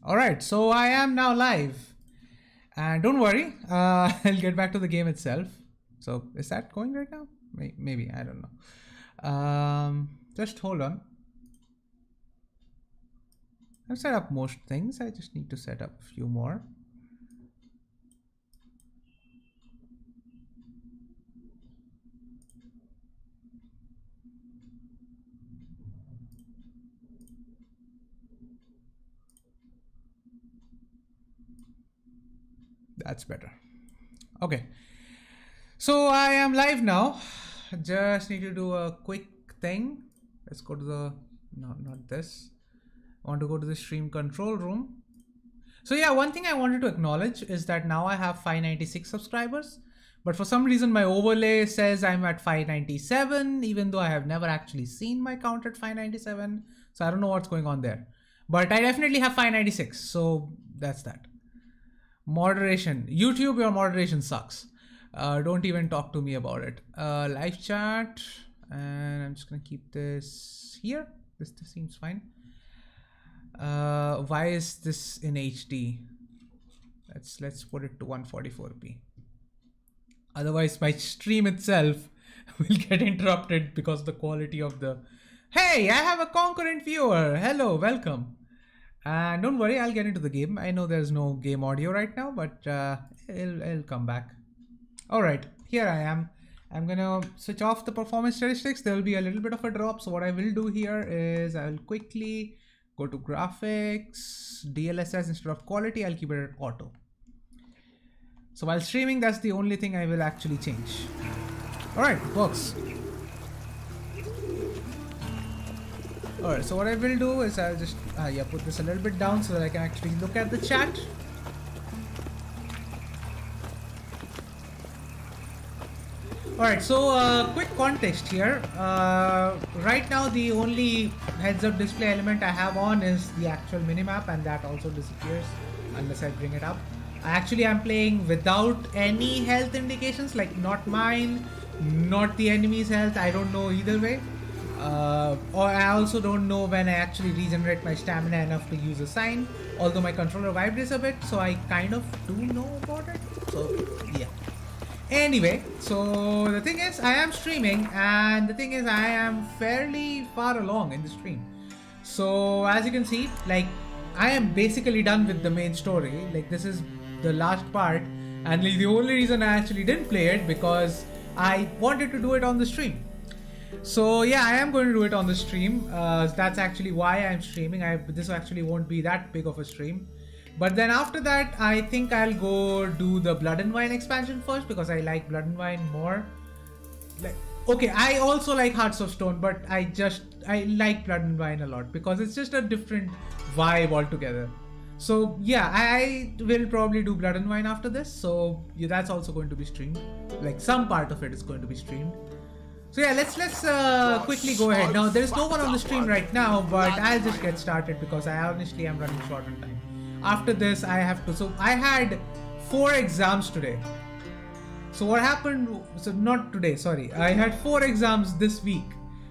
Alright, so I am now live. And don't worry, I'll get back to the game itself. So is that going right now? Maybe, I don't know. Just hold on. I've set up most things. I just need to set up a few more. That's better. Okay. So I am live now. Just need to do a quick thing. Let's go to the, no, not this. I want to go to the stream control room. So yeah, one thing I wanted to acknowledge is that now I have 596 subscribers, but for some reason my overlay says I'm at 597, even though I have never actually seen my count at 597. So I don't know what's going on there, but I definitely have 596. So that's that. Moderation. YouTube, your moderation sucks. Don't even talk to me about it. Live chat, and I'm just gonna keep this here. This seems fine. Why is this in HD? Let's put it to 144p. Otherwise my stream itself will get interrupted because of the quality of the... Hey, I have a concurrent viewer. Hello, welcome. And don't worry, I'll get into the game. I know there's no game audio right now, but it'll come back. All right, here I am. I'm gonna switch off the performance statistics. There will be a little bit of a drop. So what I will do here is I'll quickly go to graphics, DLSS instead of quality. I'll keep it at auto. So while streaming, that's the only thing I will actually change. All right, works. Alright, so what I will do is I'll just put this a little bit down so that I can actually look at the chat. Alright, so quick context here. Right now the only heads-up display element I have on is the actual minimap, and that also disappears unless I bring it up. I actually am playing without any health indications, like not mine, not the enemy's health. I don't know either way. Or I also don't know when I actually regenerate my stamina enough to use a sign, although my controller vibrates a bit, so I kind of do know about it. So yeah. Anyway, so the thing is I am streaming, and the thing is I am fairly far along in the stream. So as you can see, like I am basically done with the main story. Like this is the last part, and like, the only reason I actually didn't play it because I wanted to do it on the stream. So yeah, I am going to do it on the stream. That's actually why I'm streaming. This actually won't be that big of a stream. But then after that, I think I'll go do the Blood and Wine expansion first because I like Blood and Wine more. Like, okay, I also like Hearts of Stone, but I like Blood and Wine a lot because it's just a different vibe altogether. So yeah, I will probably do Blood and Wine after this. So yeah, that's also going to be streamed. Like some part of it is going to be streamed. So yeah, let's quickly go ahead. Now there's no one on the stream right now, but I'll just get started because I honestly am running short on time. After this I have to, so I had 4 exams today. So what happened, so not today, sorry. I had 4 exams this week.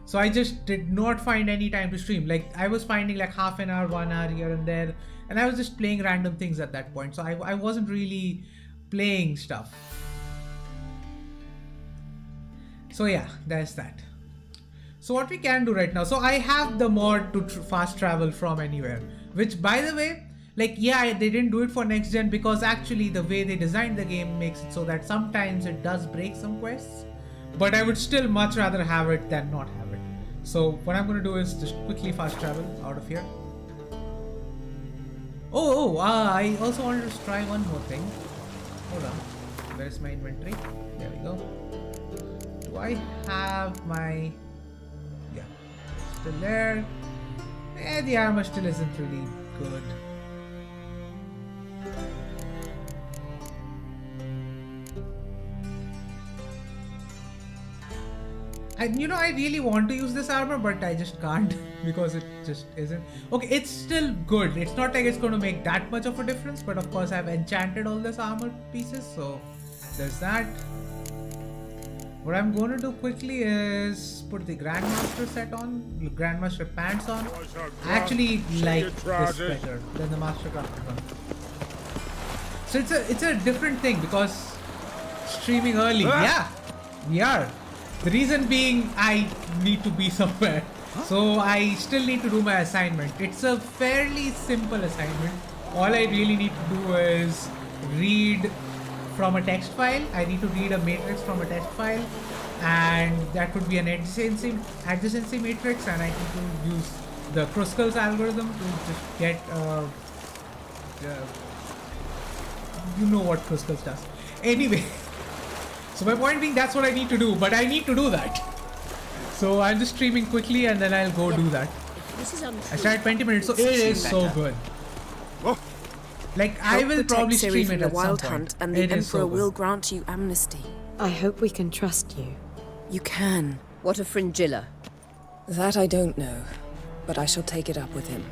So I just did not find any time to stream. Like I was finding like half an hour, 1 hour here and there. And I was just playing random things at that point. So I wasn't really playing stuff. So yeah, there's that. So what we can do right now, so I have the mod to fast travel from anywhere, which by the way, like yeah, they didn't do it for next gen because actually the way they designed the game makes it so that sometimes it does break some quests, but I would still much rather have it than not have it. So what I'm going to do is just quickly fast travel out of here. I also wanted to try one more thing. Hold on, where's my inventory? There we go. Do I have my... Yeah, still there. The armor still isn't really good. I really want to use this armor, but I just can't because it just isn't. Okay, it's still good. It's not like it's going to make that much of a difference, but of course I've enchanted all this armor pieces, so there's that. What I'm going to do quickly is put the Grandmaster set on, Grandmaster pants on. I actually like this better than the Mastercraft one. So it's a different thing because streaming early, yeah, we are. The reason being I need to be somewhere, so I still need to do my assignment. It's a fairly simple assignment. All I really need to do is read from a text file. I need to read a matrix from a text file, and that could be an adjacency matrix, and I need to use the Kruskal's algorithm to just get you know what Kruskal's does. Anyway, so my point being, that's what I need to do, but I need to do that. So I'm just streaming quickly and then I'll go do that. This is untrue. I started 20 minutes, so it is so good. Like, I will probably stream it at some point. Hunt, and the Emperor will grant you amnesty. I hope we can trust you. You can. What of Fringilla? That I don't know, but I shall take it up with him.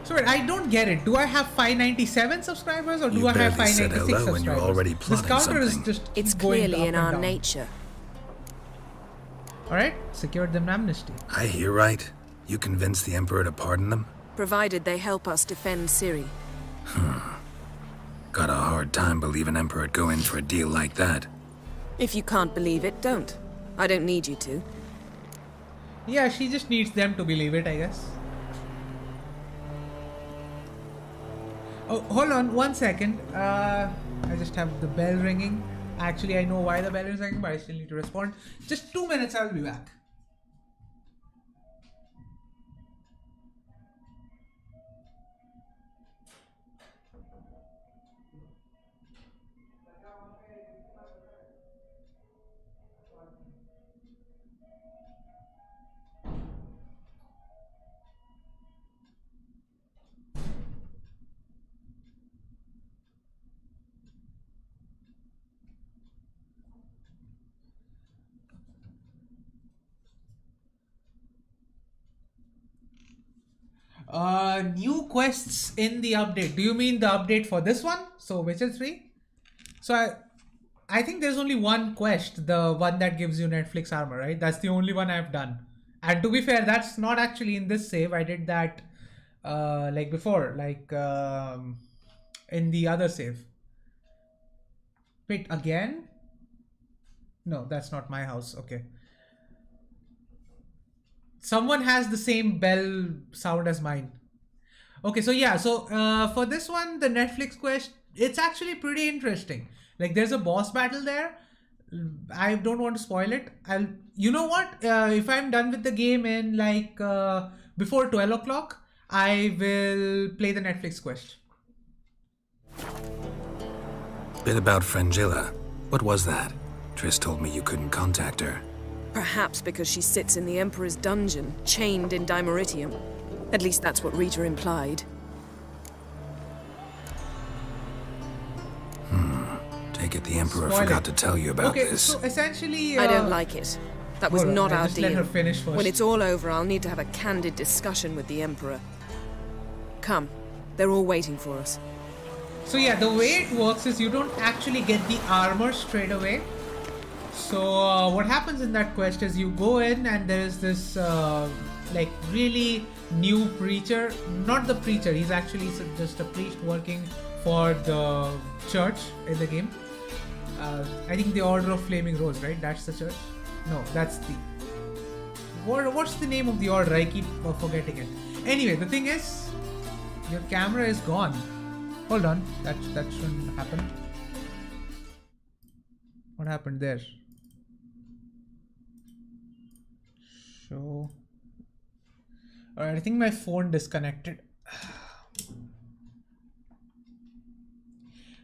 So wait, I don't get it. Do I have 597 subscribers or do I have 596 subscribers? You're already this counter is just it's going clearly up in and our down. nature. Alright, secured them amnesty. I hear right. You convinced the Emperor to pardon them? Provided they help us defend Ciri. Got a hard time believing Emperor'd go in for a deal like that. If you can't believe it, don't. I don't need you to. Yeah, she just needs them to believe it, I guess. Oh, hold on 1 second. I just have the bell ringing. Actually, I know why the bell is ringing, but I still need to respond. Just 2 minutes, I'll be back. New quests in the update. Do you mean the update for this one? So Witcher 3? So I think there's only one quest, the one that gives you Netflix armor, right? That's the only one I've done. And to be fair, that's not actually in this save. I did that like before, like in the other save. Wait, again? No, that's not my house. Okay. Someone has the same bell sound as mine. Okay, so yeah, so for this one, the Netflix quest, it's actually pretty interesting. Like, there's a boss battle there. I don't want to spoil it. You know what? If I'm done with the game in like before 12 o'clock, I will play the Netflix quest. Bit about Fringilla. What was that? Triss told me you couldn't contact her. Perhaps because she sits in the Emperor's dungeon, chained in Dimeritium. At least that's what Rita implied. Take it the Emperor forgot to tell you about this. So essentially... I don't like it. That was not our just let deal. her finish first. When it's all over, I'll need to have a candid discussion with the Emperor. Come. They're all waiting for us. So yeah, the way it works is you don't actually get the armor straight away. So what happens in that quest is you go in and there's this like really new preacher. Not the preacher, he's actually just a priest working for the church in the game. I think the Order of Flaming Rose, right? That's the church? No, that's the... What's the name of the order? I keep forgetting it. Anyway, the thing is, your camera is gone. Hold on, that shouldn't happen. What happened there? Show. Alright, I think my phone disconnected.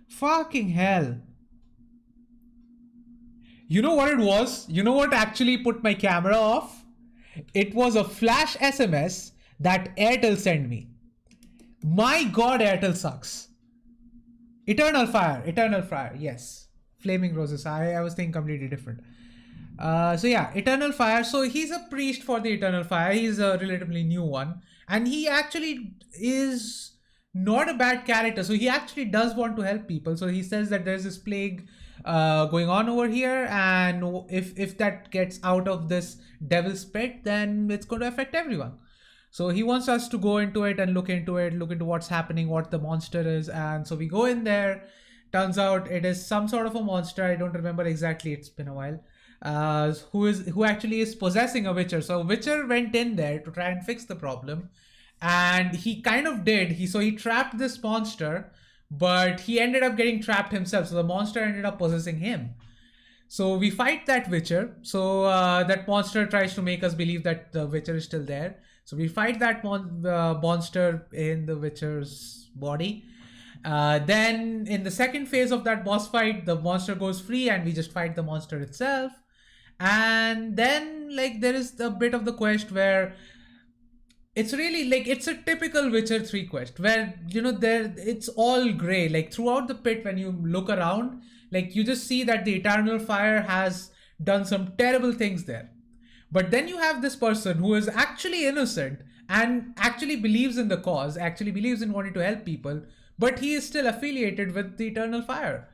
Fucking hell. You know what it was? You know what actually put my camera off? It was a flash SMS that Airtel sent me. My god, Airtel sucks. Eternal Fire, yes. Flaming Roses, I was thinking completely different. So yeah, Eternal Fire. So he's a priest for the Eternal Fire. He's a relatively new one. And he actually is not a bad character. So he actually does want to help people. So he says that there's this plague going on over here, and if that gets out of this devil's pit, then it's going to affect everyone. So he wants us to go into it and look into what's happening, what the monster is. And so we go in there. Turns out it is some sort of a monster. I don't remember exactly. It's been a while. Who actually is possessing a witcher. So a witcher went in there to try and fix the problem, and he kind of did. He trapped this monster, but he ended up getting trapped himself. So the monster ended up possessing him. So we fight that witcher. So that monster tries to make us believe that the witcher is still there. So we fight that monster in the witcher's body. Then in the second phase of that boss fight, the monster goes free and we just fight the monster itself. And then like there is a bit of the quest where it's really like it's a typical Witcher 3 quest where it's all gray. Like throughout the pit, when you look around, like you just see that the eternal fire has done some terrible things there. But then you have this person who is actually innocent and actually believes in the cause, actually believes in wanting to help people, but he is still affiliated with the eternal fire.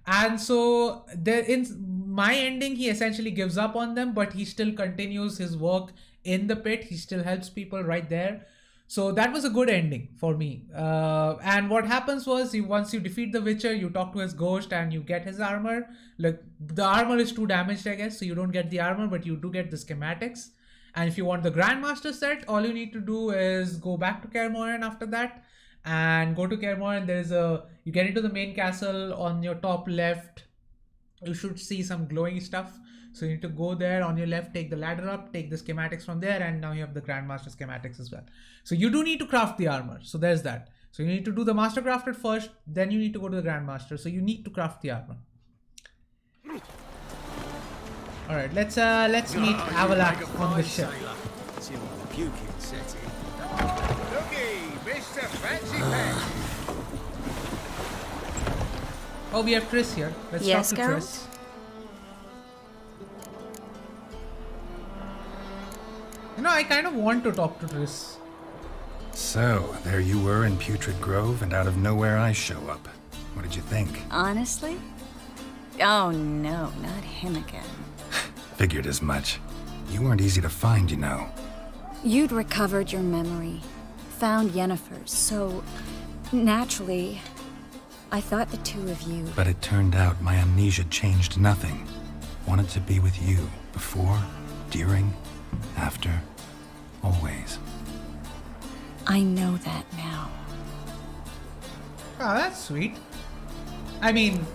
And so there, in my ending, he essentially gives up on them, but he still continues his work in the pit. He still helps people right there. So that was a good ending for me. And what happens was, once you defeat the Witcher, you talk to his ghost and you get his armor. Like the armor is too damaged, I guess, so you don't get the armor, but you do get the schematics. And if you want the Grandmaster set, all you need to do is go back to Kaer Morhen after that, and go to Kaer Morhen. You get into the main castle. On your top left, you should see some glowing stuff. So you need to go there on your left, take the ladder up, take the schematics from there, and now you have the Grandmaster schematics as well. So you do need to craft the armor. So there's that. So you need to do the Master Crafted first, then you need to go to the Grandmaster. So you need to craft the armor. All right, let's meet Avalak on the ship. Oh, we have Triss here. Let's talk to Geralt? Triss. I kind of want to talk to Triss. So, there you were in Putrid Grove, and out of nowhere I show up. What did you think? Honestly? Oh no, not him again. Figured as much. You weren't easy to find, you know. You'd recovered your memory, found Yennefer's, so naturally, I thought the two of you... But it turned out my amnesia changed nothing. Wanted to be with you, before, during, after, always. I know that now. Oh, that's sweet. I mean,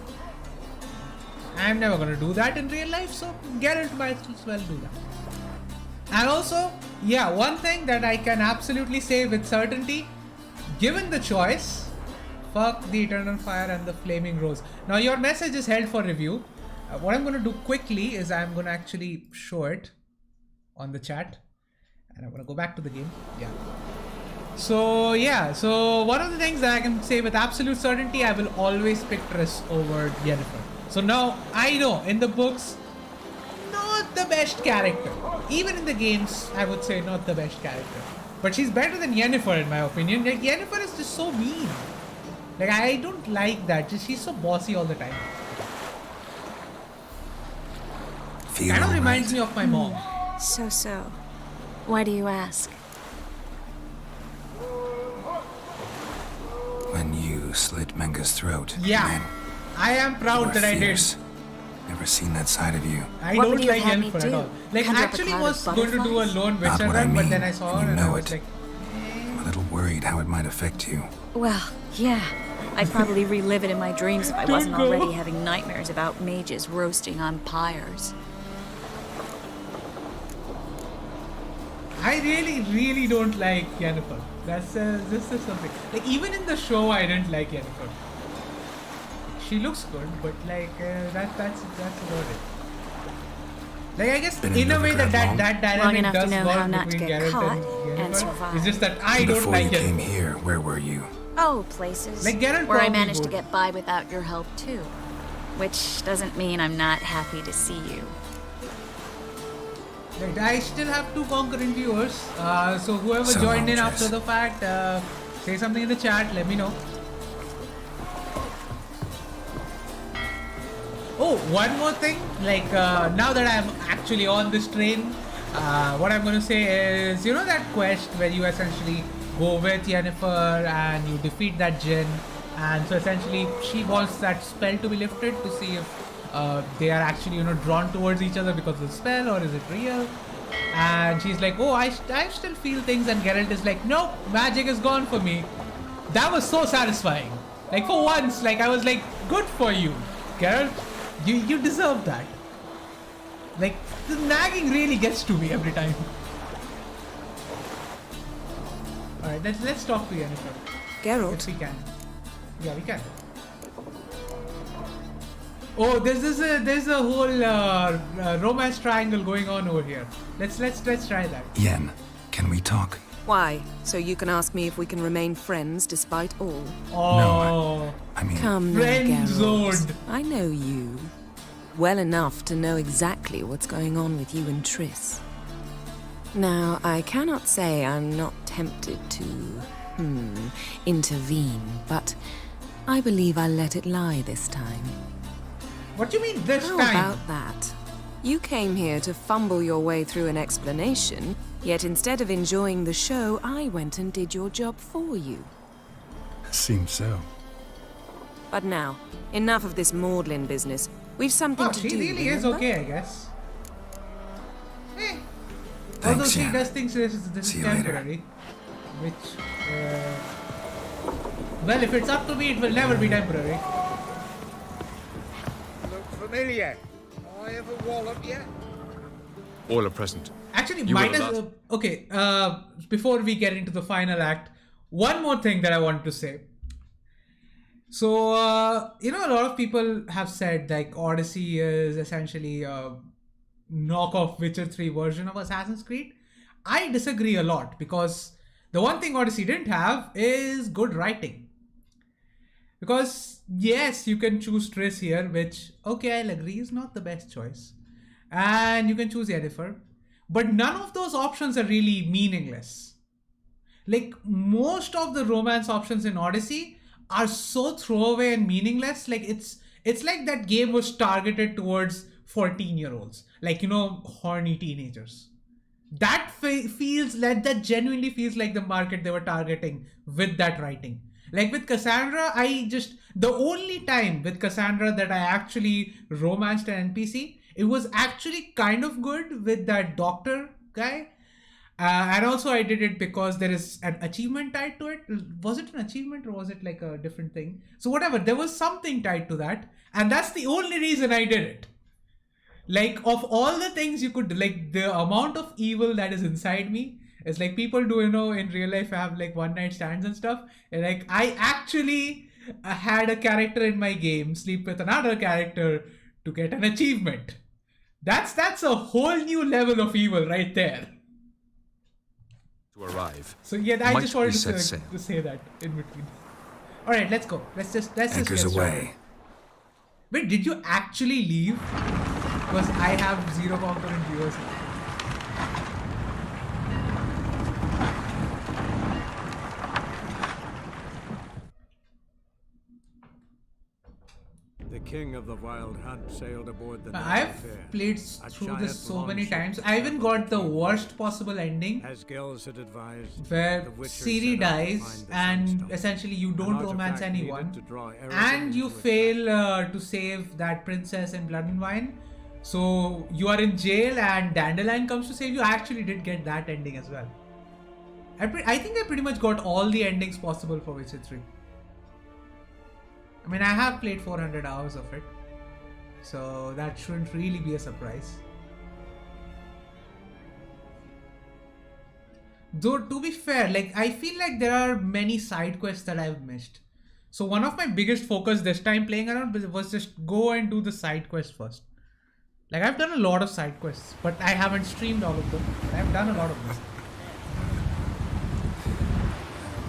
I'm never gonna do that in real life, so Geralt might as well do that. And also, yeah, one thing that I can absolutely say with certainty, given the choice, fuck the Eternal Fire and the Flaming Rose. Now your message is held for review. What I'm gonna do quickly is I'm gonna actually show it on the chat. And I'm gonna go back to the game. Yeah. So one of the things that I can say with absolute certainty, I will always pick Triss over Yennefer. So now, I know, in the books, not the best character. Even in the games, I would say not the best character. But she's better than Yennefer in my opinion. Like, Yennefer is just so mean. Like, I don't like that. She's so bossy all the time. Kind of reminds me of my mom. So. Why do you ask? When you slit Menga's throat. Yeah. Man, I am proud that I did. Never seen that side of you. I What don't would you like have me Yennefer do? at all. Like, Conjure up a actually cloud was of going to do a butterflies? lone Not Witcher what I run, but mean. then I saw her You and know I was it. like, I'm a little worried how it might affect you. Well, yeah. I'd probably relive it in my dreams if I wasn't go. already having nightmares about mages roasting on pyres. I really don't like Yennefer. That's this is something. Like, even in the show, I didn't like Yennefer. She looks good, but like that's about it. Like, I guess Been in a in way that Novigrad that Long dynamic enough to does know how work not to between get Geralt caught and and Yennefer. survive. It's just that I don't Before like you came Yennefer. here, where were you? Oh, places Like Geralt where I probably managed to would. get by without your help too. Which doesn't mean I'm not happy to see you. Right, I still have 2 concurrent viewers. So whoever So joined long, in Triss. after the fact, Say something in the chat, let me know. Oh, one more thing, like now that I'm actually on this train, what I'm going to say is, you know that quest where you essentially go with Yennefer and you defeat that djinn, and so essentially she wants that spell to be lifted to see if they are actually, you know, drawn towards each other because of the spell, or is it real? And she's like, oh, I still feel things, and Geralt is like, no, magic is gone for me. That was so satisfying. Like, for once, like, I was like, good for you, Geralt. You deserve that. Like, the nagging really gets to me every time. Alright, let's talk to Yennefer. Geralt? If we can. Yeah, we can. Oh, there's a whole romance triangle going on over here. Let's try that. Yen, can we talk? Why? So you can ask me if we can remain friends despite all? Oh, No, I mean... Come now, friend Geralt. zoned. I know you well enough to know exactly what's going on with you and Triss. Now, I cannot say I'm not tempted to, intervene, but I believe I'll let it lie this time. What do you mean this How time? about that? You came here to fumble your way through an explanation, yet instead of enjoying the show, I went and did your job for you. Seems so. But now, enough of this maudlin business. We've something Oh, to she do. really is remember? okay, I guess. Thanks, Although she Yen. does think this is See you later. temporary. Which, well, if it's up to me, it will never be temporary. Look familiar. I have a wallop yet? All are present. Actually, You might were the as last- okay. Before we get into the final act, one more thing that I want to say. So, you know, a lot of people have said like Odyssey is essentially a knockoff Witcher 3 version of Assassin's Creed. I disagree a lot because the one thing Odyssey didn't have is good writing. Because yes, you can choose Triss here, which, okay, I'll agree is not the best choice. And you can choose Yennefer. But none of those options are really meaningless. Like, most of the romance options in Odyssey are so throwaway and meaningless. Like, it's like that game was targeted towards 14-year-olds. Like, you know, horny teenagers. That feels like, that genuinely feels like the market they were targeting with that writing. Like with Cassandra, the only time with Cassandra that I actually romanced an NPC, it was actually kind of good with that doctor guy. And also I did it because there is an achievement tied to it. Was it an achievement or was it like a different thing? So whatever, there was something tied to that. And that's the only reason I did it. Like, of all the things you could, like, the amount of evil that is inside me is like people do, you know, in real life have like one night stands and stuff. And like, I actually had a character in my game sleep with another character to get an achievement. That's a whole new level of evil right there. To arrive. So yeah, I Might just wanted we to set say, sail? that in between. All right, let's go. Let's just Anchors get started. away. Wait, did you actually leave? Because I have zero concurrent viewers. The king of the wild hunt sailed aboard the I've Fair. played A through giant this so many longship times. I even got the worst possible ending As Gels had advised, where the Witcher Ciri set out to dies find the and sunstone, essentially you an don't artifact romance needed anyone to draw Aragorn and you into its fail to save that princess in Blood and Wine. So you are in jail and Dandelion comes to save you. I actually did get that ending as well. I think I pretty much got all the endings possible for Witcher 3. I mean, I have played 400 hours of it, so that shouldn't really be a surprise. Though, to be fair, like, I feel like there are many side quests that I've missed. So one of my biggest focus this time playing around was just go and do the side quest first. Like, I've done a lot of side quests, but I haven't streamed all of them. I've done a lot of them.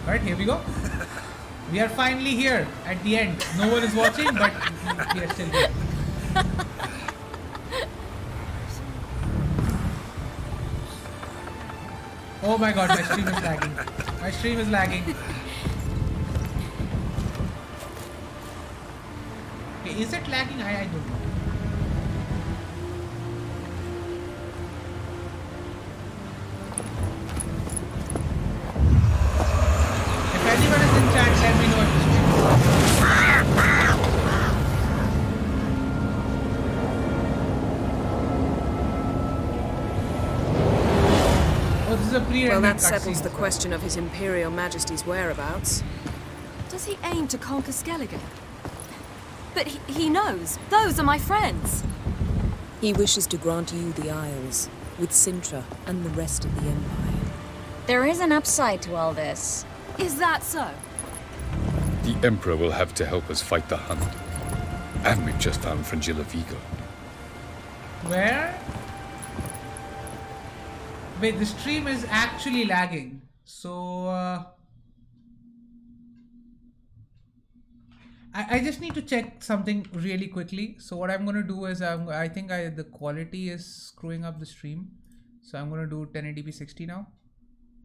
Alright, here we go. We are finally here at the end. No one is watching, but we are still here. Oh my god, my stream is lagging. My stream is lagging. is it lagging? I don't know. If anyone is in chat, let me know if the stream is working. Oh, this is a pre-rendered Well, that cutscene settles the as well. question of His Imperial Majesty's whereabouts. Does he aim to conquer Skellige? But he knows. Those are my friends. He wishes to grant you the Isles, with Sintra and the rest of the Empire. There is an upside to all this. Is that so? The Emperor will have to help us fight the Hunt. And we've just found Fringilla Vigo. Where? Wait, the stream is actually lagging. So, I just need to check something really quickly. So what I'm going to do is I think the quality is screwing up the stream. So I'm going to do 1080p 60 now.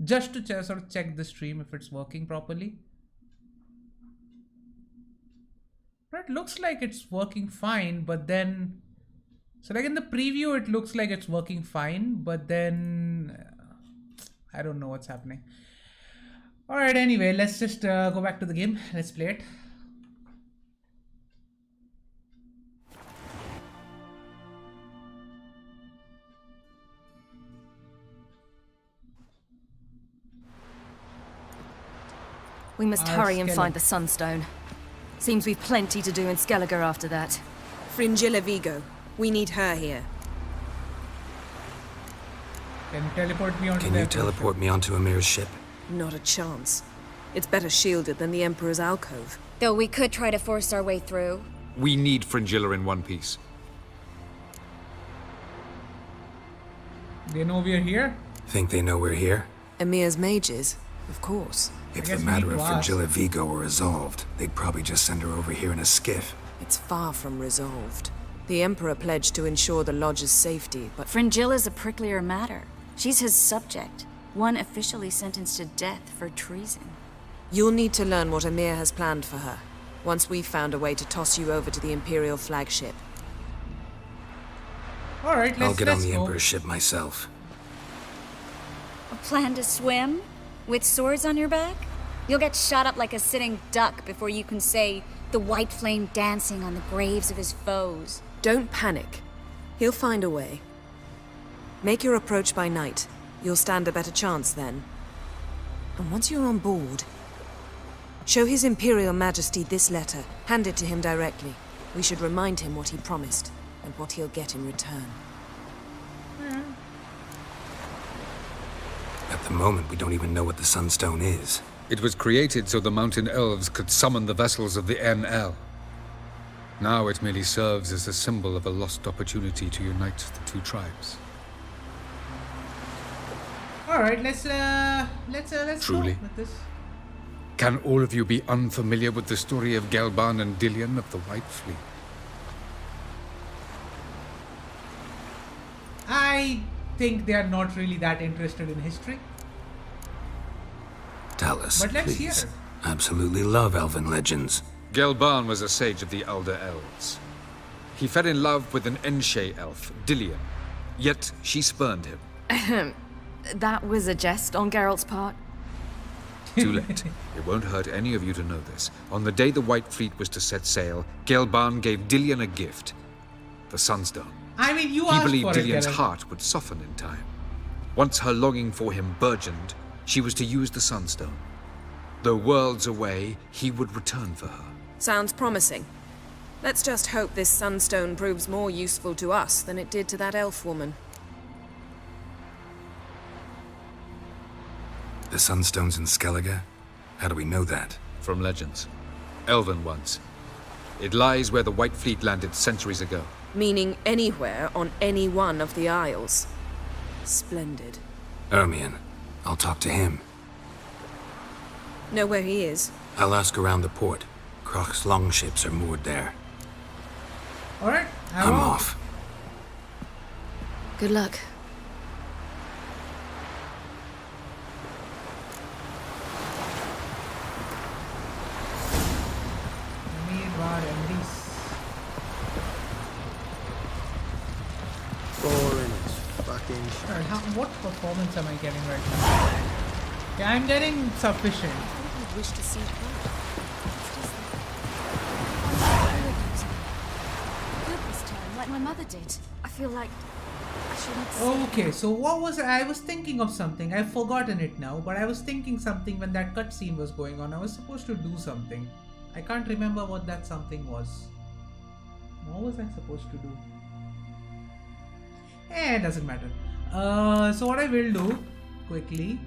Just to sort of check the stream if it's working properly. But it looks like it's working fine, but then... So like in the preview, it looks like it's working fine, but then I don't know what's happening. All right, anyway, let's just go back to the game. Let's play it. We must hurry and find the Sunstone. Seems we've plenty to do in Skellige after that. Fringilla Vigo. We need her here. Can you teleport me onto Can you teleport me onto Amir's ship? Not a chance. It's better shielded than the Emperor's alcove. Though we could try to force our way through. We need Fringilla in one piece. They know we're here? Think they know we're here? Emir's mages, of course. If guess the we matter need of to ask. Fringilla Vigo were resolved, they'd probably just send her over here in a skiff. It's far from resolved. The Emperor pledged to ensure the Lodge's safety, but Fringilla's a pricklier matter. She's his subject, one officially sentenced to death for treason. you'll need to learn what Emir has planned for her, once we've found a way to toss you over to the Imperial flagship. All right, I'll get on the go. Emperor's ship myself. A plan to swim? With swords on your back? You'll get shot up like a sitting duck before you can say the white flame dancing on the graves of his foes. Don't panic. He'll find a way. Make your approach by night. You'll stand a better chance then. And once you're on board, show His Imperial Majesty this letter. Hand it to him directly. We should remind him what he promised, and what he'll get in return. At the moment, we don't even know what the Sunstone is. It was created so the mountain elves could summon the vessels of the NL. Now it merely serves as a symbol of a lost opportunity to unite the two tribes. All right, let's Truly? go with this. Can all of you be unfamiliar with the story of Gelban and Dillion of the White Fleet? I think they are not really that interested in history. Tell us, But let's please. hear. Absolutely love elven legends. Gelban was a sage of the Elder Elves. He fell in love with an Enshe elf, Dillion, yet she spurned him. That was a jest on Geralt's part. Too late. It won't hurt any of you to know this. On the day the White Fleet was to set sail, Gelban gave Dillion a gift, the Sunstone. I mean, you He asked believed for it, Dillion's Geralt. heart would soften in time. Once her longing for him burgeoned, she was to use the Sunstone. Though worlds away, he would return for her. Sounds promising. Let's just hope this sunstone proves more useful to us than it did to that elf woman. The Sunstone's in Skellige? How do we know that? From legends. Elven ones. It lies where the White Fleet landed centuries ago. Meaning anywhere on any one of the Isles. Splendid. Ermion. I'll talk to him. Know where he is? I'll ask around the port. Croc's longships are moored there. All right, I'm off. Good luck. Alright, what performance am I getting right now? Yeah, I'm getting sufficient. I wish to see her. Good this time, like my mother did. I feel like I shouldn't. Okay, so what was I was thinking of something. I've forgotten it now, but I was thinking something when that cutscene was going on. I was supposed to do something. I can't remember what that something was. What was I supposed to do? It doesn't matter. So what I will do quickly.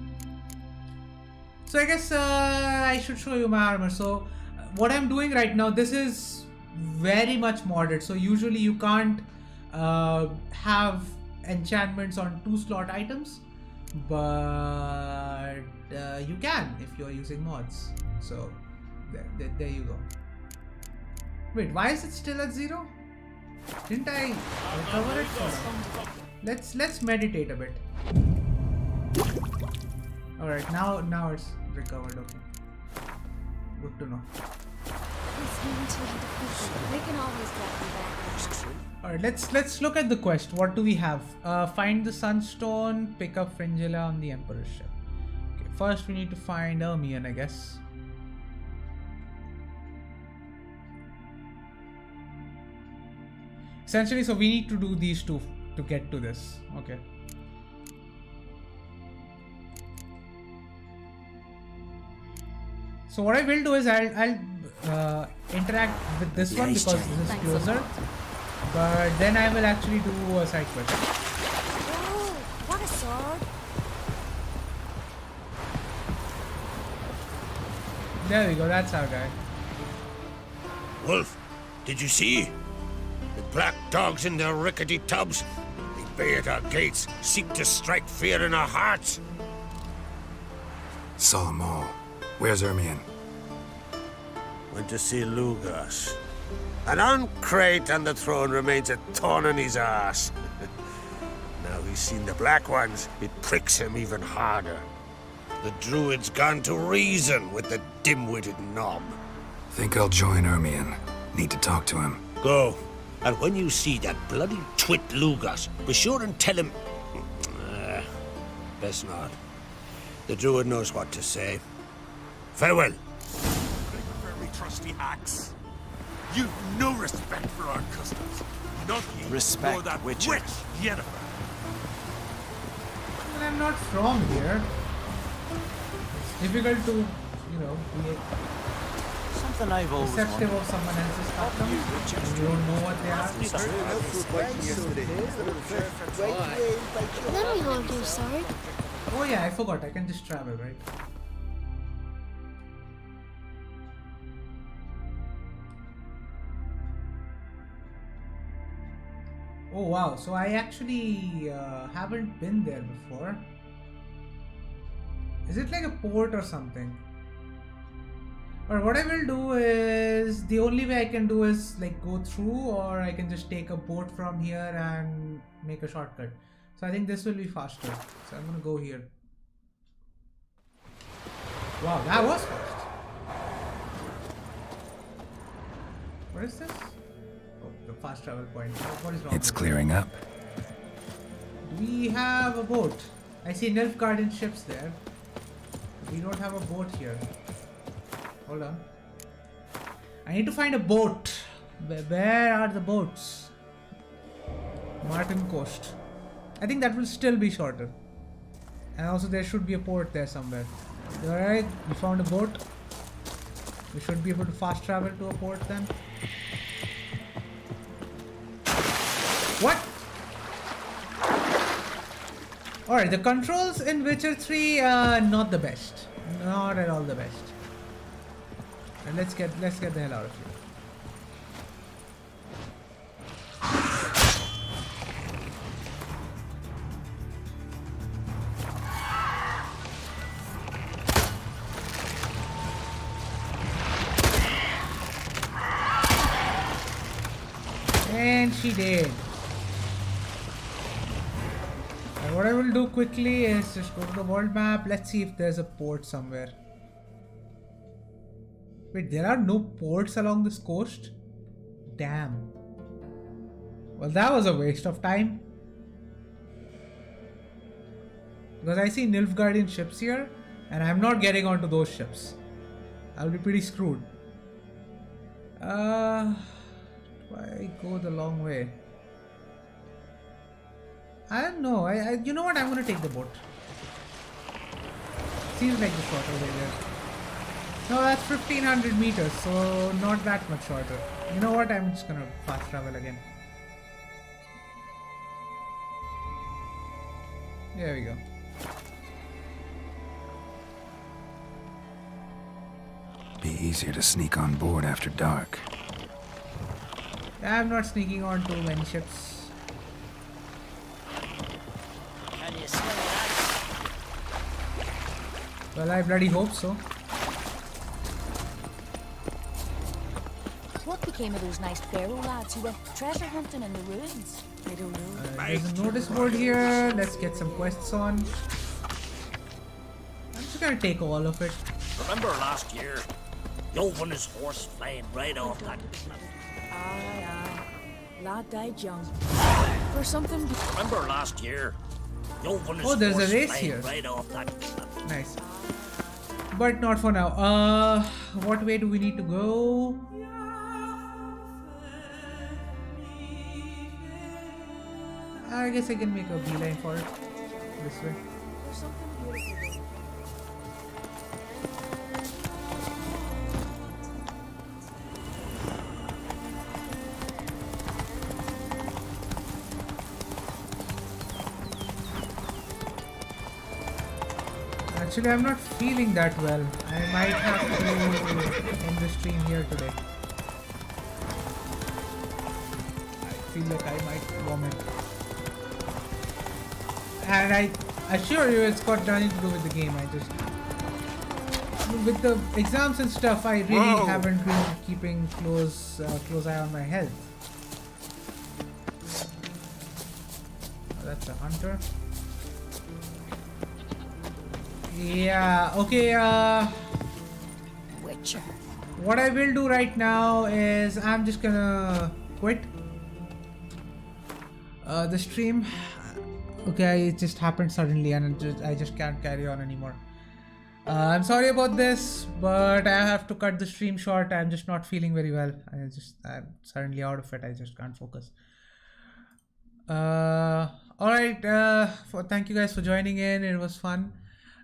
So I guess I should show you my armor. So what I'm doing right now, this is very much modded. So usually you can't have enchantments on 2-slot items, but you can if you're using mods. So there you go. Wait, why is it still at 0? Didn't I recover it? Let's meditate a bit. Alright, now it's recovered. Okay. Good to know. We can always get you back. Alright, let's look at the quest. What do we have? Find the Sunstone, pick up Fringilla on the Emperor's ship. Okay, first we need to find Ermion, I guess. Essentially, so we need to do these two to get to this. Okay. So what I will do is I'll interact with this one because this is closer. But then I will actually do a side quest. Oh, what a sword! There we go. That's our guy. Wolf, did you see? The black dogs in their rickety tubs. They bay at our gates, seek to strike fear in our hearts. Saw 'em all. Where's Ermion? Went to see Lugas. An uncrate on the throne remains a thorn in his ass. Now he's seen the Black Ones, it pricks him even harder. The druid's gone to reason with the dim-witted knob. Think I'll join Ermion. Need to talk to him. Go. And when you see that bloody twit Lugas, be sure and tell him... best not. The druid knows what to say. Farewell. Very trusty axe. You've no respect for our customs. Not ye, Respect, nor that Witcher. witch, Yennefer. But I'm not from here. It's difficult to, you know, be Something I've always receptive wanted. of someone else's customs. And you don't know what they are. Let me hold you, sorry. Oh yeah, I forgot. I can just travel, right? Oh wow, so I actually haven't been there before. Is it like a port or something? Or what I will do is, the only way I can do is like go through, or I can just take a boat from here and make a shortcut. So I think this will be faster. So I'm gonna go here. Wow, that was fast. What is this? Oh, the fast travel point. What is wrong? It's with clearing up. it? We have a boat. I see Nilfgaardian ships there. We don't have a boat here. Hold on. I need to find a boat. Where are the boats? Martin Coast. I think that will still be shorter. And also there should be a port there somewhere. Alright, we found a boat. We should be able to fast travel to a port then. What? Alright, the controls in Witcher 3 are not the best. Not at all the best. And let's get the hell out of here. And she did. And what I will do quickly is just go to the world map. Let's see if there's a port somewhere. Wait, there are no ports along this coast? Damn. Well, that was a waste of time. Because I see Nilfgaardian ships here, and I'm not getting onto those ships. I'll be pretty screwed. Do I go the long way? I don't know. You know what? I'm gonna take the boat. Seems like the shorter way there. No, that's 1500 meters, so not that much shorter. You know what? I'm just gonna fast travel again. There we go. Be easier to sneak on board after dark. I'm not sneaking on too many ships. Can you smell that? Well, I bloody hope so. What became of those nice Pharaoh lads who went treasure hunting in the ruins? I don't know. There's a notice board here. Let's get some quests on. I'm just gonna take all of it. Remember last year? Yov and his horse flying right off that cliff. Aye, aye. Lad died young. For something. Remember last year? Yov and his Oh, there's a horse race flying here. right off that cliff. Nice. But not for now. What way do we need to go? I guess I can make a beeline for it. This way. There's something beautiful. Actually, I'm not feeling that well. I might have to end the stream here today. I feel like I might vomit. And I assure you it's got nothing to do with the game. I just... With the exams and stuff, I really haven't been keeping close eye on my health. Oh, that's a hunter. Yeah, okay, Witcher. what I will do right now is I'm just gonna quit the stream. Okay, it just happened suddenly and I just can't carry on anymore. I'm sorry about this, but I have to cut the stream short. I'm just not feeling very well. I'm suddenly out of it. I just can't focus. Alright, thank you guys for joining in. It was fun.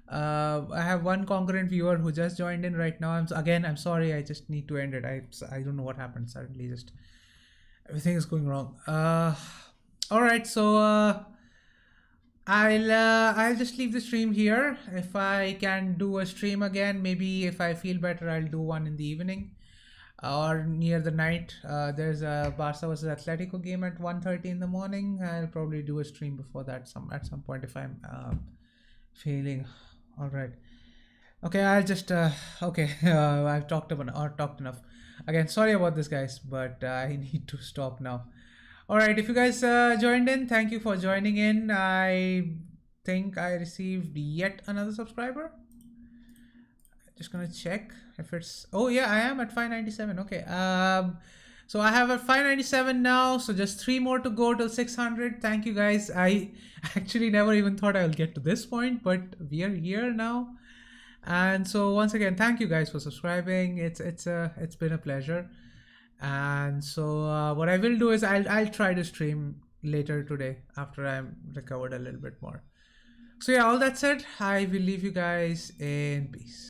I have one concurrent viewer who just joined in right now. I'm sorry. I just need to end it. I don't know what happened. Suddenly, just everything is going wrong. All right. So I'll just leave the stream here. If I can do a stream again, maybe if I feel better, I'll do one in the evening or near the night. There's a Barca versus Atletico game at 1:30 in the morning. I'll probably do a stream before that at some point if I'm feeling all right. Okay, I'll just I've talked enough. Again, sorry about this, guys, but I need to stop now. All right, if you guys joined in, thank you for joining in. I think I received yet another subscriber. Just gonna check if it's... Oh yeah, I am at 597. Okay. So I have a 597 now, so just 3 more to go till 600. Thank you guys. I actually never even thought I will get to this point, but we are here now. And so once again, thank you guys for subscribing. It's been a pleasure. And so what I will do is I'll try to stream later today after I'm recovered a little bit more. So yeah, all that said, I will leave you guys in peace.